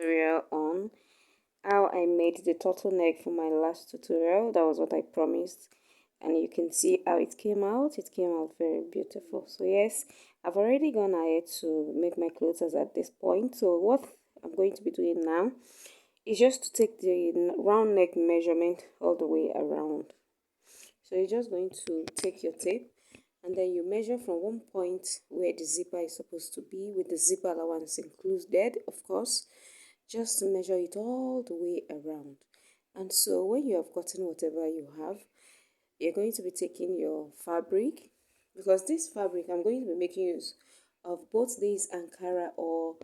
tutorial on how I made the turtleneck for my last tutorial. That was what I promised, and you can see how it came out. It came out very beautiful. So yes, I've already gone ahead to make my clothes as at this point. So what I'm going to be doing now is just to take the round neck measurement all the way around. So you're just going to take your tape and then you measure from one point where the zipper is supposed to be, with the zipper allowance included, of course, just to measure it all the way around. And so when you have gotten whatever you have, you're going to be taking your fabric, because this fabric I'm going to be making use of both this Ankara or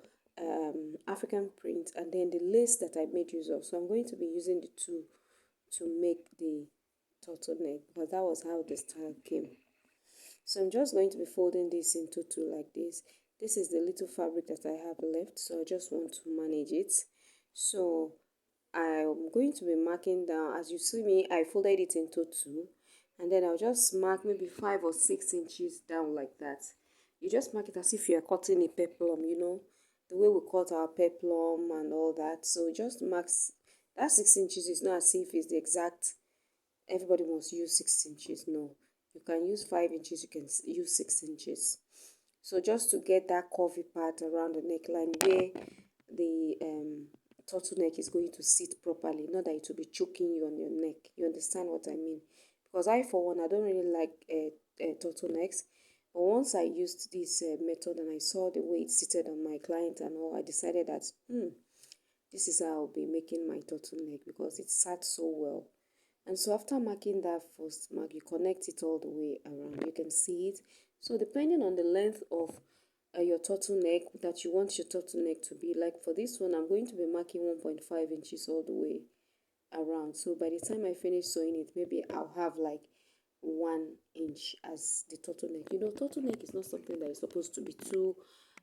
African print and then the lace that I made use of. So I'm going to be using the two to make the turtleneck, because that was how the style came. So I'm just going to be folding this into two like this. This is the little fabric that I have left, so I just want to manage it. So I'm going to be marking down. As you see me, I folded it into two, and then I'll just mark maybe 5 or 6 inches down like that. You just mark it as if you are cutting a peplum, the way we cut our peplum and all that. So just mark that 6 inches. Is not as if it's the exact, everybody must use 6 inches. No, you can use 5 inches, you can use 6 inches. So just to get that curvy part around the neckline where the turtleneck is going to sit properly, not that it will be choking you on your neck. You understand what I mean? Because I, for one, I don't really like turtlenecks. But once I used this method and I saw the way it seated on my client and all, I decided that this is how I'll be making my turtleneck, because it sat so well. And so after marking that first mark, you connect it all the way around. You can see it. So depending on the length of your turtleneck that you want your turtleneck to be, like for this one, I'm going to be marking 1.5 inches all the way around. So by the time I finish sewing it, maybe I'll have like 1 inch as the turtleneck. Turtleneck is not something that is supposed to be too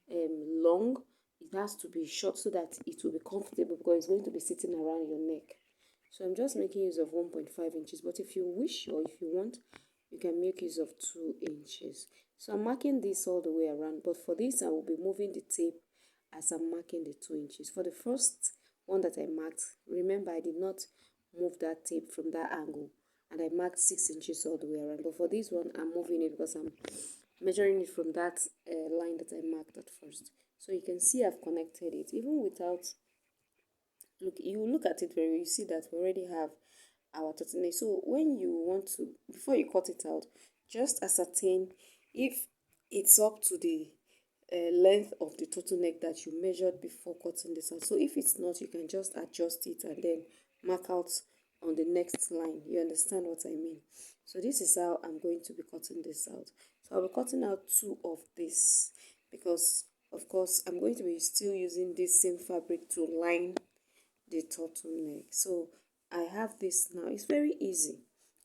long. It has to be short so that it will be comfortable, because it's going to be sitting around your neck. So I'm just making use of 1.5 inches, but if you wish or if you want, you can make use of 2 inches. So I'm marking this all the way around, but for this I will be moving the tape as I'm marking the 2 inches. For the first one that I marked, remember I did not move that tape from that angle, and I marked 6 inches all the way around. But for this one, I'm moving it because I'm measuring it from that line that I marked at first. So you can see I've connected it even without, look at it very well. You see that we already have our turtleneck. So when you want to, before you cut it out, just ascertain if it's up to the length of the turtleneck that you measured before cutting this out. So if it's not, you can just adjust it and then mark out on the next line. You understand what I mean? So this is how I'm going to be cutting this out. So I'll be cutting out two of this, because of course I'm going to be still using this same fabric to line the turtleneck. So I have this now. It's very easy.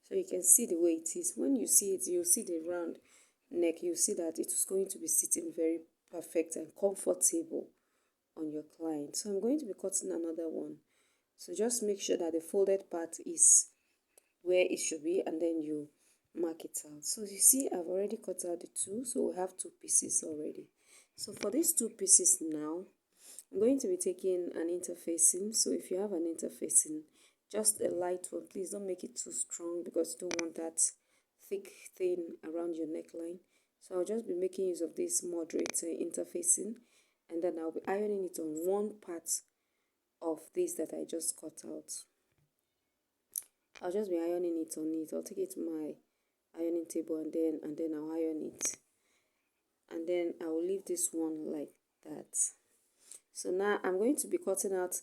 So you can see the way it is. When you see it, you'll see the round neck. You'll see that it is going to be sitting very perfect and comfortable on your client. So I'm going to be cutting another one. So just make sure that the folded part is where it should be, and then you mark it out. So you see I've already cut out the two, so we have two pieces already. So for these two pieces now, I'm going to be taking an interfacing. So if you have an interfacing, just a light one. Please don't make it too strong, because you don't want that thick thing around your neckline. So I'll just be making use of this moderate interfacing, and then I'll be ironing it on one part of this that I just cut out. I'll just be ironing it on it. I'll take it to my ironing table and then I'll iron it, and then I will leave this one like that. So now I'm going to be cutting out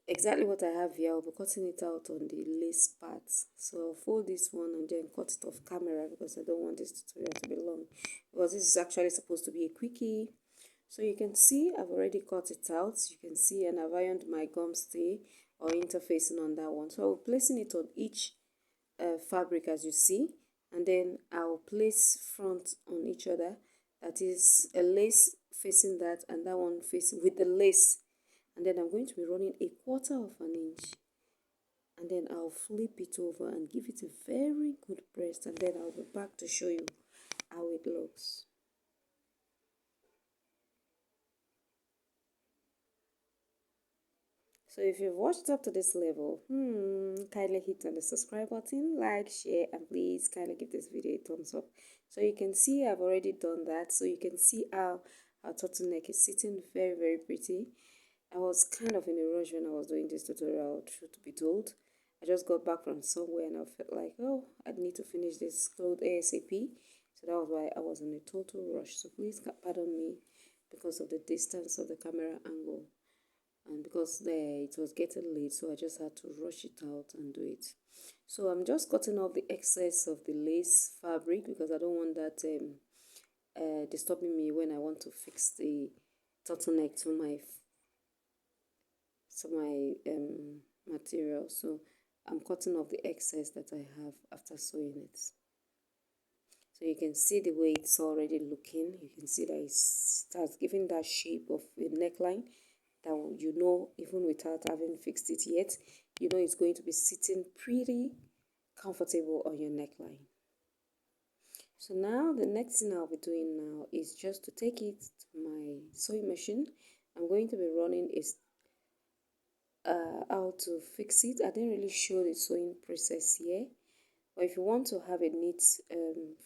exactly what I have here. I'll be cutting it out on the lace parts. So I'll fold this one and then cut it off camera, because I don't want this tutorial to be long, because this is actually supposed to be a quickie. So you can see I've already cut it out. You can see, and I've ironed my gum stay or interfacing on that one. So I'll be placing it on each fabric, as you see, and then I'll place front on each other. That is a lace facing that, and that one facing with the lace, and then I'm going to be running 1/4 of an inch, and then I'll flip it over and give it a very good press, and then I'll be back to show you how it looks. So if you've watched up to this level, kindly hit on the subscribe button, like, share, and please kindly give this video a thumbs up. So you can see I've already done that. So you can see how our turtleneck is sitting very, very pretty. I was kind of in a rush when I was doing this tutorial, truth to be told. I just got back from somewhere and I felt like, oh, I need to finish this clothes ASAP. So that was why I was in a total rush. So please pardon me because of the distance of the camera angle and because it was getting late, so I just had to rush it out and do it. So I'm just cutting off the excess of the lace fabric because I don't want that disturbing me when I want to fix the turtleneck to my material. So I'm cutting off the excess that I have after sewing it. So you can see the way it's already looking. You can see that it starts giving that shape of a neckline that you know, even without having fixed it yet, you know it's going to be sitting pretty comfortable on your neckline. So now the next thing I'll be doing now is just to take it to my sewing machine. I'm going to be running how to fix it. I didn't really show the sewing process here, but if you want to have a neat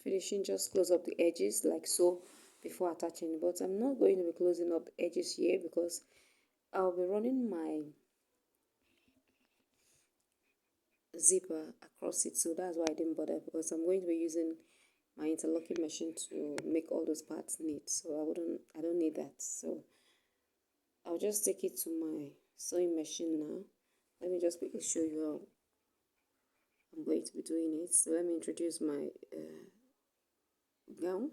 finishing, just close up the edges like so before attaching. But I'm not going to be closing up the edges here because I'll be running my zipper across it, so that's why I didn't bother, because I'm going to be using my interlocking machine to make all those parts neat, so I don't need that. So I'll just take it to my sewing machine now. Let me just quickly show you how I'm going to be doing it. So let me introduce my gown.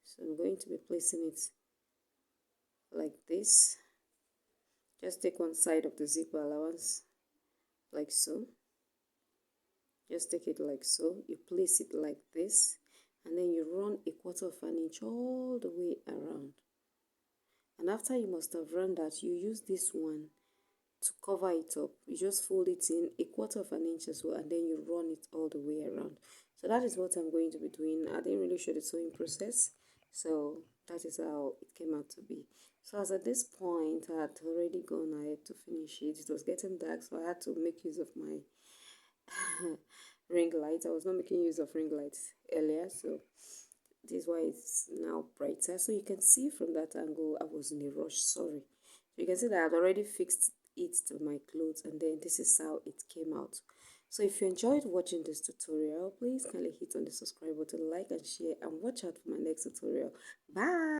So I'm going to be placing it like this. Just take one side of the zipper allowance like so. Just take it like so. You place it like this, and then you run a quarter of an inch all the way around. And after you must have run that, you use this one to cover it up. You just fold it in a quarter of an inch as well, and then you run it all the way around. So that is what I'm going to be doing. I didn't really show the sewing process, so that is how it came out to be. So as at this point, I had already gone ahead to finish it. It was getting dark, so I had to make use of my ring light. I was not making use of ring lights earlier, so this is why it's now brighter. So you can see from that angle I was in a rush, sorry. So you can see that I had already fixed it to my clothes, and then this is how it came out. So if you enjoyed watching this tutorial, please kindly hit on the subscribe button, like and share, and watch out for my next tutorial. Bye.